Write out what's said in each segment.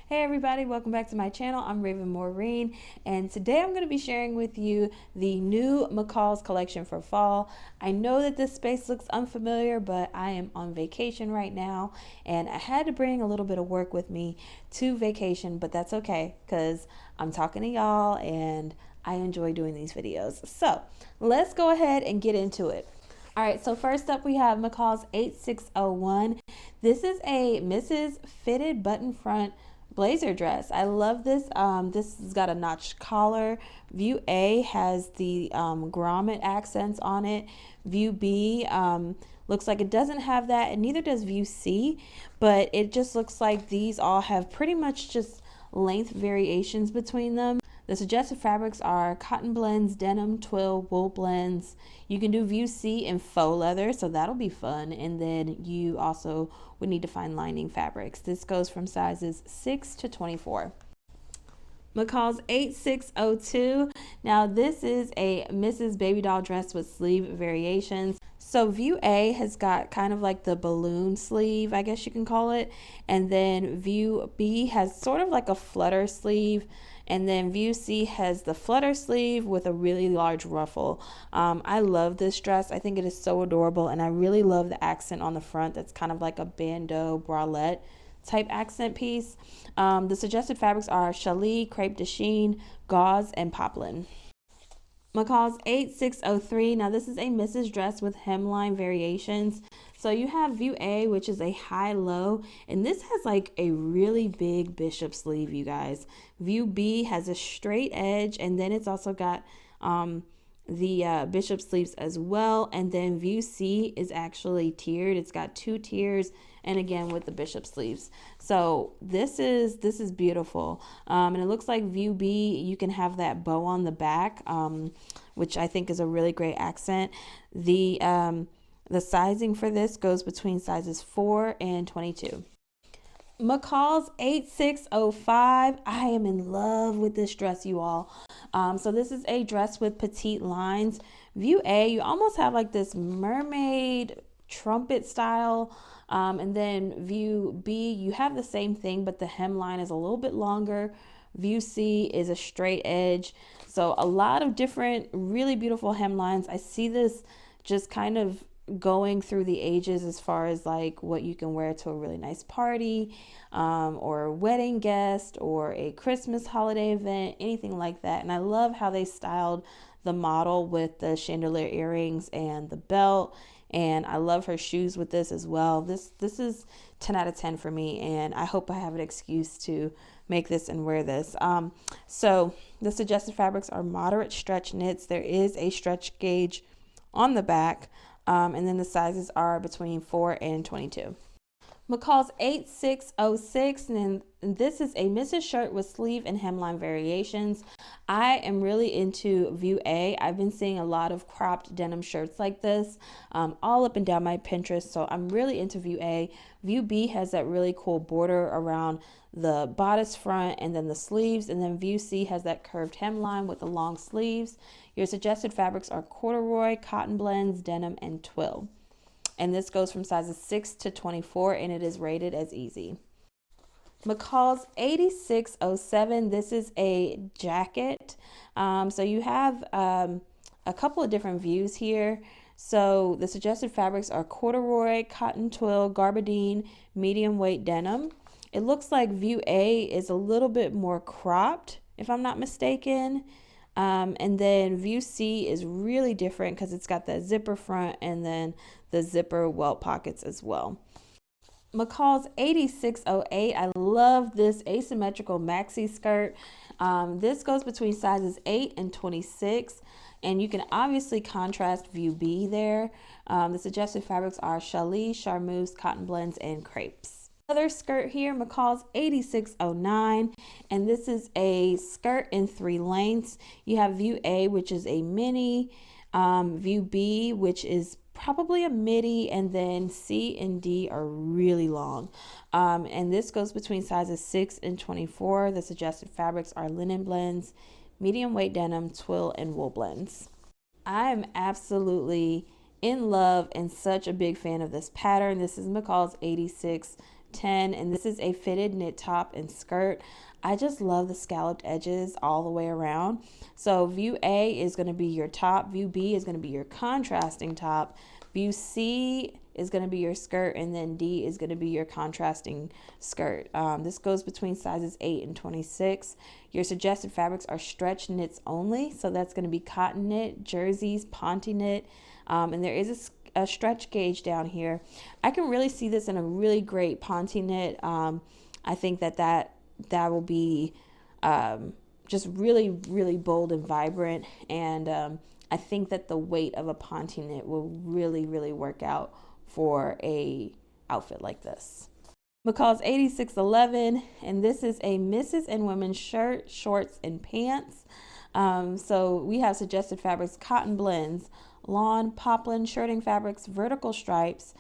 Hey everybody, welcome back to my channel. I'm Maureen, and today I'm going to be sharing with you the new McCall's collection for fall. I know that this space looks unfamiliar, but I am on vacation right now, and I had to bring a little bit of work with me to vacation, but that's okay because I'm talking to y'all and I enjoy doing these videos. So let's go ahead and get into it. All right, so first up we have McCall's 8601. This is a Mrs. Fitted button front blazer dress. I love this. This has got a notched collar. View A has the grommet accents on it. View B looks like it doesn't have that, and neither does view C, but it just looks like these all have pretty much just length variations between them. The suggested fabrics are cotton blends, denim, twill, wool blends. You can do view C in faux leather, so that'll be fun. And then you also would need to find lining fabrics. This goes from sizes 6 to 24. McCall's 8602. Now this is a Mrs. Baby doll dress with sleeve variations. So view A has got kind of like the balloon sleeve, I guess you can call it. And then view B has sort of like a flutter sleeve. And then view C has the flutter sleeve with a really large ruffle. I love this dress. I think it is so adorable, and I really love the accent on the front. That's kind of like a bandeau bralette type accent piece. The suggested fabrics are challis, crepe de chine, gauze, and poplin. McCall's 8603. Now this is a Mrs. dress with hemline variations. So you have view A, which is a high-low, and this has like a really big bishop sleeve, you guys. View B has a straight edge, and then it's also got the bishop sleeves as well. And then view C is actually tiered. It's got 2 tiers, and again with the bishop sleeves. So this is beautiful, and it looks like view B, you can have that bow on the back, which I think is a really great accent. The sizing for this goes between sizes 4 and 22. McCall's 8605. I am in love with this dress, you all. So this is a dress with petite lines. View A, you almost have like this mermaid trumpet style. And then view B, you have the same thing, but the hemline is a little bit longer. View C is a straight edge. So a lot of different really beautiful hemlines. I see this just kind of going through the ages as far as like what you can wear to a really nice party, or a wedding guest, or a Christmas holiday event, anything like that. And I love how they styled the model with the chandelier earrings and the belt, and I love her shoes with this as well. This is 10 out of 10 for me, and I hope I have an excuse to make this and wear this. So the suggested fabrics are moderate stretch knits. There is a stretch gauge on the back. And then the sizes are between 4 and 22. McCall's 8606, and this is a Mrs. shirt with sleeve and hemline variations. I am really into view A. I've been seeing a lot of cropped denim shirts like this all up and down my Pinterest, so I'm really into view A. View B has that really cool border around the bodice front and then the sleeves, and then view C has that curved hemline with the long sleeves. Your suggested fabrics are corduroy, cotton blends, denim, and twill. And this goes from sizes 6 to 24, and it is rated as easy. McCall's 8607. This is a jacket. So you have a couple of different views here. So the suggested fabrics are corduroy, cotton twill, gabardine, medium weight denim. It looks like view A is a little bit more cropped, if I'm not mistaken. And then view C is really different because it's got that zipper front and then the zipper welt pockets as well. McCall's 8608. I love this asymmetrical maxi skirt. This goes between sizes 8 and 26, and you can obviously contrast view B there. The suggested fabrics are challis, charmeuse, cotton blends, and crepes. Another skirt here, McCall's 8609, and this is a skirt in 3 lengths. You have view A, which is a mini, view B, which is probably a midi, and then C and D are really long. And this goes between sizes 6 and 24. The suggested fabrics are linen blends, medium weight denim, twill, and wool blends. I am absolutely in love and such a big fan of this pattern. This is McCall's 86 10, and this is a fitted knit top and skirt. I just love the scalloped edges all the way around. So view A is going to be your top, view B is going to be your contrasting top, view C is going to be your skirt, and then D is going to be your contrasting skirt. This goes between sizes 8 and 26. Your suggested fabrics are stretch knits only, so that's going to be cotton knit, jerseys, ponte knit, and there is a stretch gauge down here. I can really see this in a really great ponte knit. I think that will be just really, really bold and vibrant, and I think that the weight of a ponte knit will really, really work out for a outfit like this. McCall's 8611, and this is a Mrs. and Women's shirt, shorts, and pants. So we have suggested fabrics: cotton blends, lawn, poplin, shirting fabrics, vertical stripes.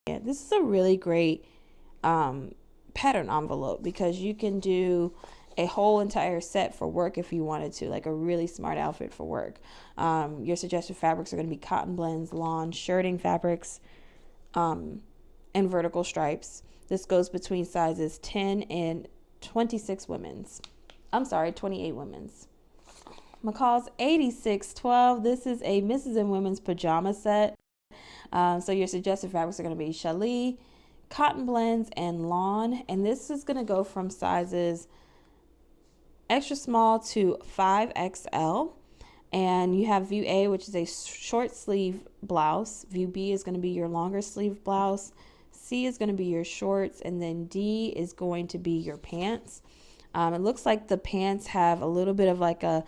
Yeah, this is a really great pattern envelope because you can do a whole entire set for work if you wanted to, like a really smart outfit for work. Your suggested fabrics are going to be cotton blends, lawn, shirting fabrics, and vertical stripes. This goes between sizes 10 and 26 women's. I'm sorry, 28 women's. McCall's 8612. This is a Mrs. and Women's pajama set. So your suggested fabrics are going to be challis, cotton blends, and lawn. And this is going to go from sizes extra small to 5XL. And you have view A, which is a short sleeve blouse. View B is going to be your longer sleeve blouse. C is going to be your shorts. And then D is going to be your pants. It looks like the pants have a little bit of like a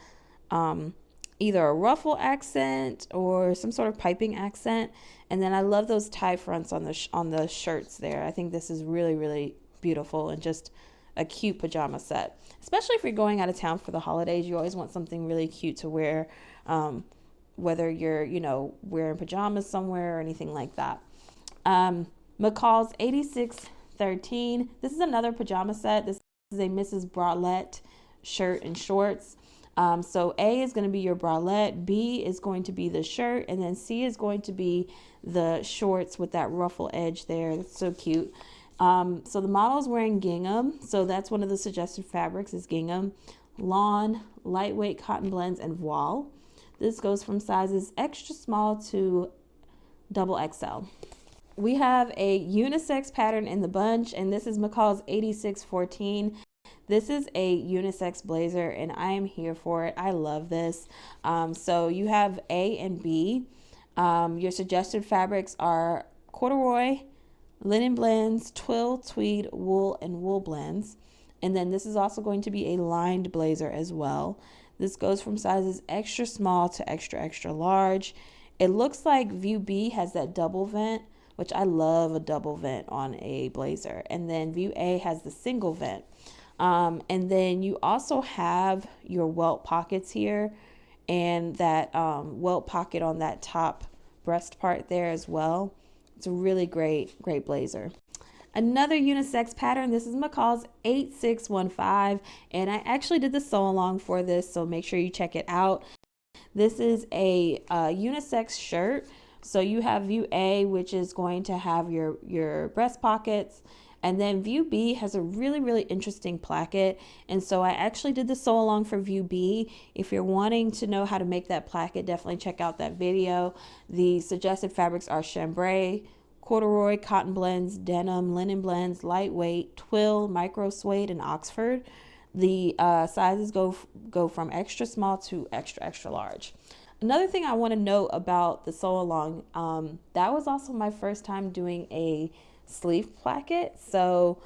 either a ruffle accent or some sort of piping accent. And then I love those tie fronts on the shirts there. I think this is really, really beautiful and just a cute pajama set, especially if you're going out of town for the holidays. You always want something really cute to wear, whether you're, wearing pajamas somewhere or anything like that. McCall's 8613. This is another pajama set. This is a Mrs. Bralette shirt and shorts. So A is going to be your bralette, B is going to be the shirt, and then C is going to be the shorts with that ruffle edge there. That's so cute. So the model is wearing gingham, so that's one of the suggested fabrics is gingham, lawn, lightweight cotton blends, and voile. This goes from sizes extra small to double XL. We have a unisex pattern in the bunch, and this is McCall's 8614. This is a unisex blazer, and I am here for it. I love this. So you have A and B. Your suggested fabrics are corduroy, linen blends, twill, tweed, wool, and wool blends. And then this is also going to be a lined blazer as well. This goes from sizes extra small to extra, extra large. It looks like view B has that double vent, which I love a double vent on a blazer. And then view A has the single vent. And then you also have your welt pockets here and that welt pocket on that top breast part there as well. It's a really great blazer. Another unisex pattern, this is McCall's 8615, and I actually did the sew along for this, so make sure you check it out. This is a unisex shirt. So you have view A, which is going to have your breast pockets, and then view B has a really, really interesting placket. And so I actually did the sew along for view B. If you're wanting to know how to make that placket, definitely check out that video. The suggested fabrics are chambray, corduroy, cotton blends, denim, linen blends, lightweight, twill, micro suede, and Oxford. The sizes go from extra small to extra, extra large. Another thing I want to note about the sew along, that was also my first time doing a sleeve placket. So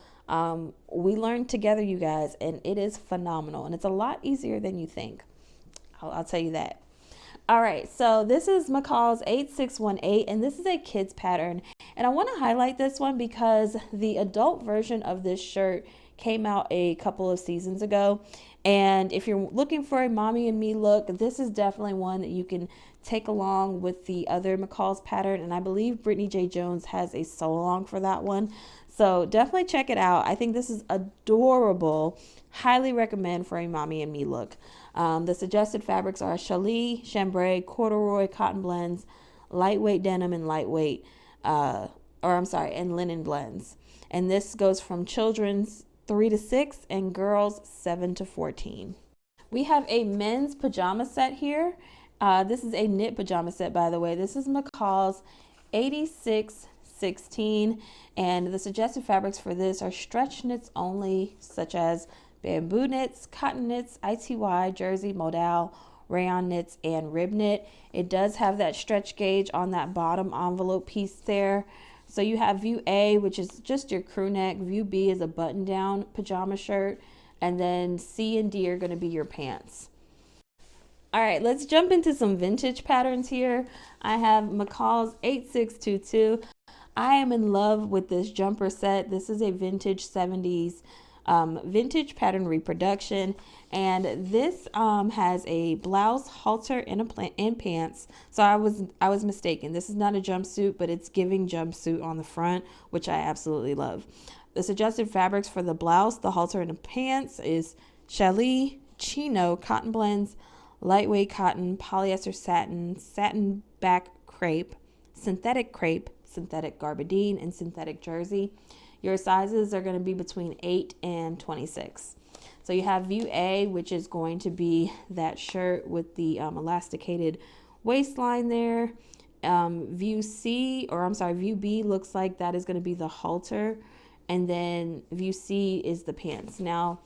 we learned together, you guys, and it is phenomenal, and it's a lot easier than you think. I'll tell you that. All right, so this is McCall's 8618, and this is a kids pattern, and I want to highlight this one because the adult version of this shirt came out a couple of seasons ago. And if you're looking for a mommy and me look, this is definitely one that you can take along with the other McCall's pattern. And I believe Brittany J. Jones has a sew along for that one. So definitely check it out. I think this is adorable. Highly recommend for a mommy and me look. The suggested fabrics are challis, chambray, corduroy, cotton blends, lightweight denim, and and linen blends. And this goes from children's 3 to 6 and girls 7 to 14. We have a men's pajama set here. This is a knit pajama set, by the way. This is McCall's 8616, and the suggested fabrics for this are stretch knits only, such as bamboo knits, cotton knits, ITY, jersey, modal, rayon knits, and rib knit. It does have that stretch gauge on that bottom envelope piece there. So you have view A, which is just your crew neck. View B is a button down pajama shirt. And then C and D are going to be your pants. All right, let's jump into some vintage patterns here. I have McCall's 8622. I am in love with this jumper set. This is a vintage 70s vintage pattern reproduction, and this has a blouse, halter, and pants. So I was mistaken. This is not a jumpsuit, but it's giving jumpsuit on the front, which I absolutely love. The suggested fabrics for the blouse, the halter, and the pants is challis, chino, cotton blends, lightweight cotton, polyester satin, satin back crepe, synthetic garbardine, and synthetic jersey. Your sizes are going to be between 8 and 26. So you have view A, which is going to be that shirt with the elasticated waistline there. View B looks like that is going to be the halter. And then view C is the pants. Now,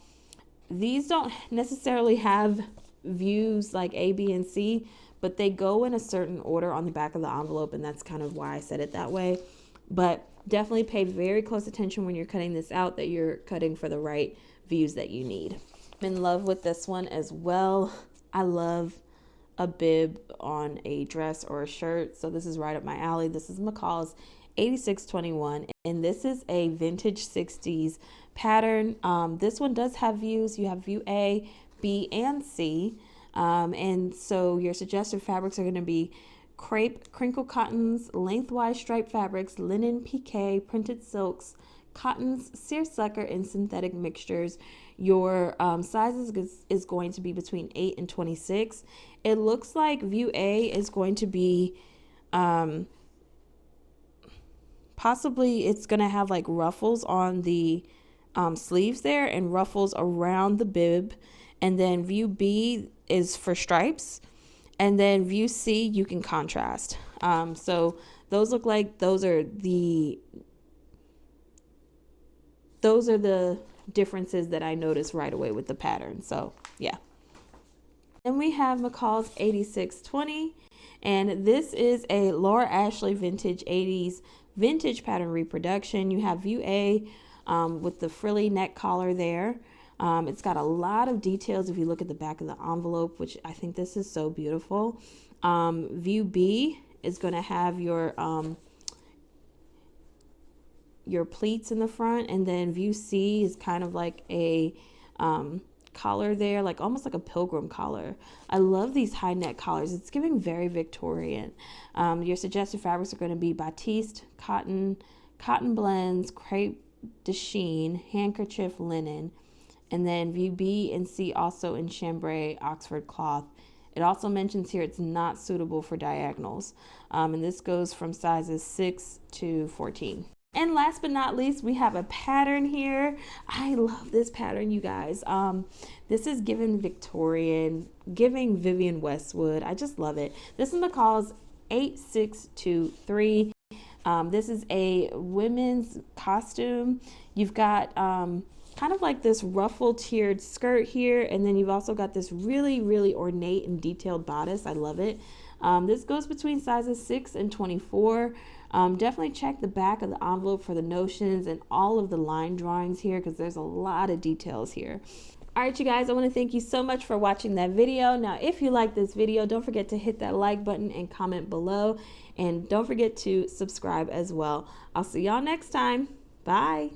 these don't necessarily have views like A, B, and C, but they go in a certain order on the back of the envelope, and that's kind of why I said it that way. But definitely pay very close attention when you're cutting this out, that you're cutting for the right views that you need. I'm in love with this one as well. I love a bib on a dress or a shirt, so this is right up my alley. This is McCall's 8621, and this is a vintage 60s pattern. This one does have views. You have view A, B, and C, and so your suggested fabrics are going to be crepe, crinkle cottons, lengthwise striped fabrics, linen, piqué, printed silks, cottons, seersucker, and synthetic mixtures. Your sizes is going to be between 8 and 26. It looks like view A is going to be possibly it's going to have like ruffles on the sleeves there and ruffles around the bib. And then view B is for stripes. And then view C, you can contrast. So those look like those are the differences that I noticed right away with the pattern. So yeah. Then we have McCall's 8620, and this is a Laura Ashley vintage 80s vintage pattern reproduction. You have view A with the frilly neck collar there. It's got a lot of details if you look at the back of the envelope, which I think this is so beautiful. View B is going to have your pleats in the front, and then view C is kind of like a collar there, like almost like a pilgrim collar. I love these high neck collars. It's giving very Victorian. Your suggested fabrics are going to be batiste, cotton blends, crepe de chine, handkerchief, linen. And then view B and C also in chambray Oxford cloth. It also mentions here it's not suitable for diagonals. And this goes from sizes 6 to 14. And last but not least, we have a pattern here. I love this pattern, you guys. This is giving Victorian, giving Vivienne Westwood. I just love it. This is McCall's 8623. This is a women's costume. You've got kind of like this ruffled tiered skirt here, and then you've also got this really, really ornate and detailed bodice. I love it. This goes between sizes 6 and 24. Definitely check the back of the envelope for the notions and all of the line drawings here, because there's a lot of details here. All right, you guys, I want to thank you so much for watching that video. Now, if you like this video, don't forget to hit that like button and comment below, and don't forget to subscribe as well. I'll see y'all next time. Bye.